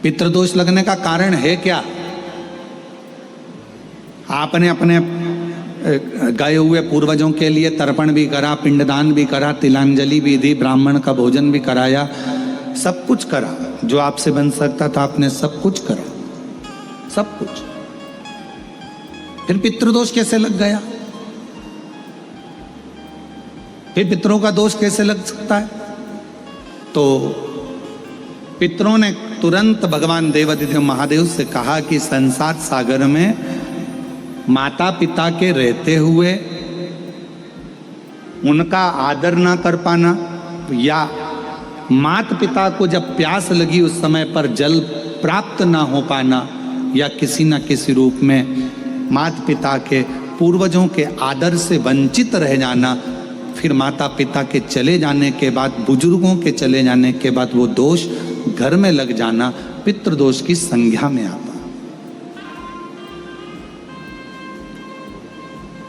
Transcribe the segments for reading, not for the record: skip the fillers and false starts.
पितृदोष लगने का कारण है क्या? आपने अपने गए हुए पूर्वजों के लिए तर्पण भी करा, पिंडदान भी करा, तिलांजलि भी दी, ब्राह्मण का भोजन भी कराया, सब कुछ करा जो आपसे बन सकता था, आपने सब कुछ करा, सब कुछ। फिर पितृदोष कैसे लग गया? फिर पितरों का दोष कैसे लग सकता है? तो पितरों ने तुरंत भगवान देवाधिदेव महादेव से कहा कि संसार सागर में माता पिता के रहते हुए उनका आदर ना कर पाना, या माता पिता को जब प्यास लगी उस समय पर जल प्राप्त ना हो पाना, या किसी न किसी रूप में माता पिता के पूर्वजों के आदर से वंचित रह जाना, फिर माता पिता के चले जाने के बाद, बुजुर्गों के चले जाने के बाद वो दोष घर में लग जाना पितृदोष की संज्ञा में आता।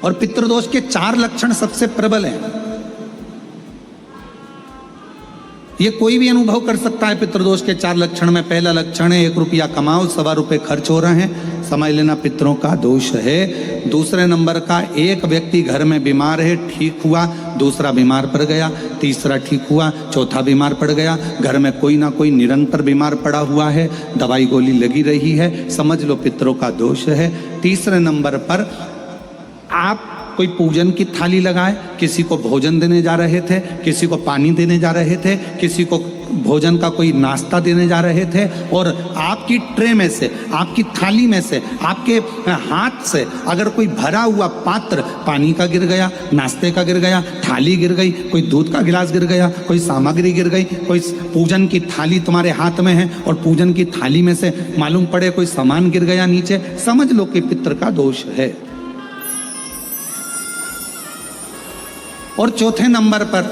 और पितृदोष के 4 लक्षण सबसे प्रबल हैं। ये कोई भी अनुभव कर सकता है पितृदोष के 4 लक्षण में। पहला लक्षण है 1 रुपया कमाओ, 1.25 रुपये खर्च हो रहे हैं, समझ लेना पितरों का दोष है। दूसरे नंबर का, एक व्यक्ति घर में बीमार है, ठीक हुआ, दूसरा बीमार पड़ गया, तीसरा ठीक हुआ, चौथा बीमार पड़ गया, घर में कोई ना कोई निरंतर बीमार पड़ा हुआ है, दवाई गोली लगी रही है, समझ लो पितरों का दोष है। तीसरे नंबर पर आप कोई पूजन की थाली लगाए, किसी को भोजन देने जा रहे थे, किसी को पानी देने जा रहे थे, किसी को भोजन का कोई नाश्ता देने जा रहे थे, और आपकी ट्रे में से, आपकी थाली में से, आपके हाथ से अगर कोई भरा हुआ पात्र पानी का गिर गया, नाश्ते का गिर गया, थाली गिर गई, कोई दूध का गिलास गिर गया, कोई सामग्री गिर गई, कोई पूजन की थाली तुम्हारे हाथ में है और पूजन की थाली में से मालूम पड़े कोई सामान गिर गया नीचे, समझ लो कि पितृ का दोष है। और चौथे नंबर पर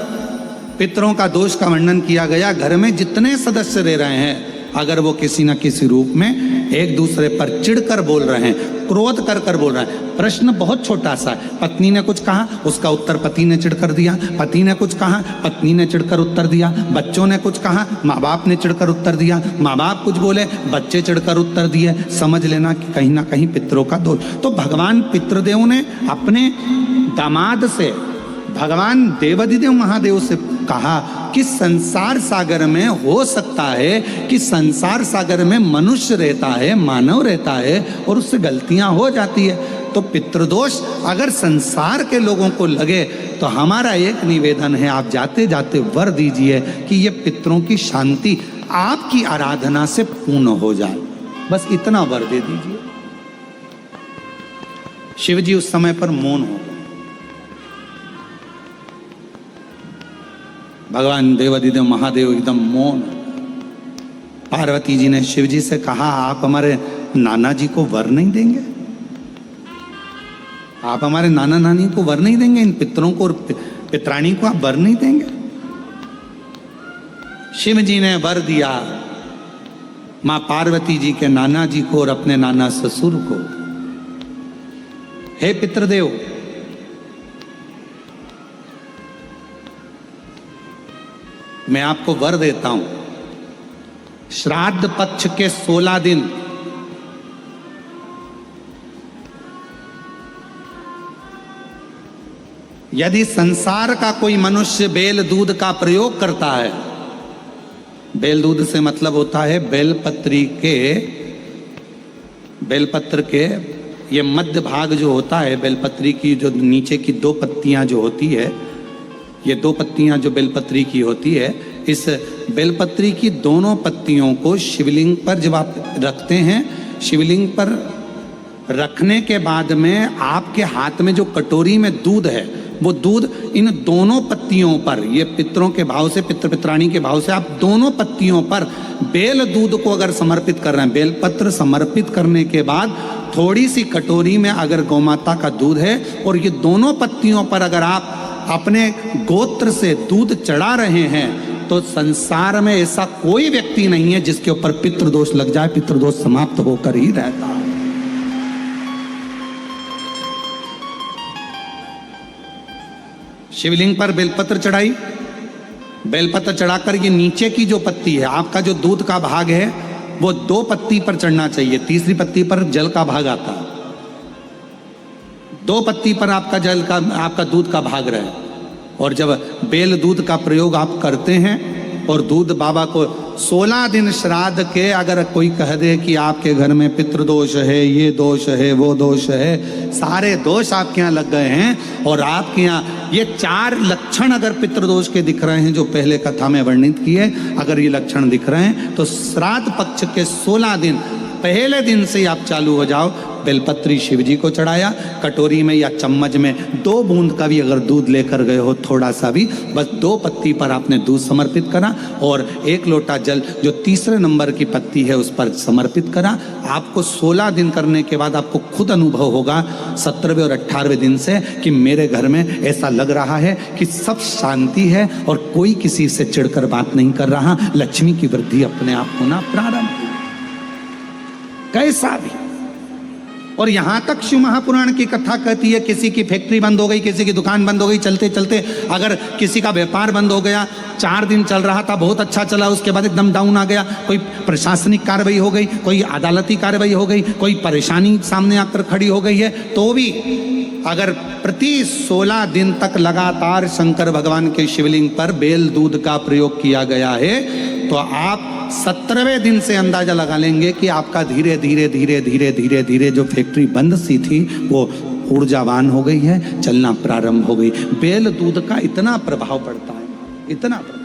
पितरों का दोष का वर्णन किया गया, घर में जितने सदस्य रह रहे हैं, अगर वो किसी न किसी रूप में एक दूसरे पर चिढ़कर बोल रहे हैं, क्रोध कर कर बोल रहे हैं। प्रश्न बहुत छोटा सा है, पत्नी ने कुछ कहा, उसका उत्तर पति ने चिढ़कर दिया, पति ने कुछ कहा, पत्नी ने चिढ़कर उत्तर दिया, बच्चों ने कुछ कहा, माँ बाप ने चिढ़कर उत्तर दिया, माँ बाप कुछ बोले, बच्चे चिढ़कर उत्तर दिए, समझ लेना कि कहीं ना कहीं पितरों का दोष। तो भगवान पितृदेव ने अपने दामाद से, भगवान देवाधिदेव महादेव से कहा कि संसार सागर में हो सकता है कि संसार सागर में मनुष्य रहता है, मानव रहता है, और उससे गलतियां हो जाती है। तो पितृदोष अगर संसार के लोगों को लगे तो हमारा एक निवेदन है, आप जाते जाते वर दीजिए कि ये पितरों की शांति आपकी आराधना से पूर्ण हो जाए, बस इतना वर दे दीजिए। शिव जी उस समय पर मौन हो, भगवान देवाधिदेव महादेव एकदम मौन। पार्वती जी ने शिव जी से कहा, आप हमारे नाना जी को वर नहीं देंगे? आप हमारे नाना नानी को वर नहीं देंगे? इन पितरों को और पितरानी को आप वर नहीं देंगे? शिव जी ने वर दिया मां पार्वती जी के नाना जी को और अपने नाना ससुर को, हे पितृदेव, मैं आपको वर देता हूं, श्राद्ध पक्ष के 16 दिन यदि संसार का कोई मनुष्य बेल दूध का प्रयोग करता है, बेल दूध से मतलब होता है बेलपत्र के ये मध्य भाग जो होता है, बेलपत्री की जो नीचे की 2 पत्तियां जो होती है, ये 2 पत्तियां जो बेलपत्री की होती है, इस बेलपत्री की दोनों पत्तियों को शिवलिंग पर जब आप रखते हैं, शिवलिंग पर रखने के बाद में आपके हाथ में जो कटोरी में दूध है, वो दूध इन दोनों पत्तियों पर, ये पितरों के भाव से, पितृ पितरानी के भाव से, आप दोनों पत्तियों पर बेल दूध को अगर समर्पित कर रहे हैं, बेलपत्र समर्पित करने के बाद थोड़ी सी कटोरी में अगर गौमाता का दूध है और ये दोनों पत्तियों पर अगर आप अपने गोत्र से दूध चढ़ा रहे हैं, तो संसार में ऐसा कोई व्यक्ति नहीं है जिसके ऊपर पितृदोष लग जाए, पितृदोष समाप्त होकर ही रहता है। शिवलिंग पर बेलपत्र चढ़ाई, बेलपत्र चढ़ाकर ये नीचे की जो पत्ती है, आपका जो दूध का भाग है, वो 2 पत्ती पर चढ़ना चाहिए, तीसरी पत्ती पर जल का भाग आता है। 2 पत्ती पर आपका दूध का भाग रहे। और जब बेल दूध का प्रयोग आप करते हैं और दूध बाबा को 16 दिन श्राद्ध के अगर कोई कह दे कि आपके घर में पितृदोष है, ये दोष है, वो दोष है, सारे दोष आपके यहाँ लग गए हैं और आपके यहाँ ये 4 लक्षण अगर पितृदोष के दिख रहे हैं जो पहले कथा में वर्णित किए, अगर ये लक्षण दिख रहे हैं तो श्राद्ध पक्ष के 16 दिन पहले दिन से ही आप चालू हो जाओ। बेलपत्री शिव जी को चढ़ाया, कटोरी में या चम्मच में 2 बूंद का भी अगर दूध लेकर गए हो, थोड़ा सा भी, बस 2 पत्ती पर आपने दूध समर्पित करा और 1 लोटा जल जो तीसरे नंबर की पत्ती है उस पर समर्पित करा। आपको 16 दिन करने के बाद आपको खुद अनुभव होगा 17वें और 18वें दिन से कि मेरे घर में ऐसा लग रहा है कि सब शांति है और कोई किसी से चिढ़कर बात नहीं कर रहा, लक्ष्मी की वृद्धि अपने आप होना प्रारंभ हुई, कैसा भी। और यहां तक शिव महापुराण की कथा कहती है किसी की फैक्ट्री बंद हो गई, किसी की दुकान बंद हो गई, चलते चलते अगर किसी का व्यापार बंद हो गया, 4 दिन चल रहा था, बहुत अच्छा चला, उसके बाद एकदम डाउन आ गया, कोई प्रशासनिक कार्रवाई हो गई, कोई अदालती कार्रवाई हो गई, कोई परेशानी सामने आकर खड़ी हो गई है, तो भी अगर प्रति 16 दिन तक लगातार शंकर भगवान के शिवलिंग पर बेल दूध का प्रयोग किया गया है तो आप 17वें दिन से अंदाजा लगा लेंगे कि आपका धीरे धीरे धीरे धीरे धीरे धीरे जो फैक्ट्री बंद सी थी वो ऊर्जावान हो गई है, चलना प्रारंभ हो गई। बेल दूध का इतना प्रभाव पड़ता है, इतना प्रभाव।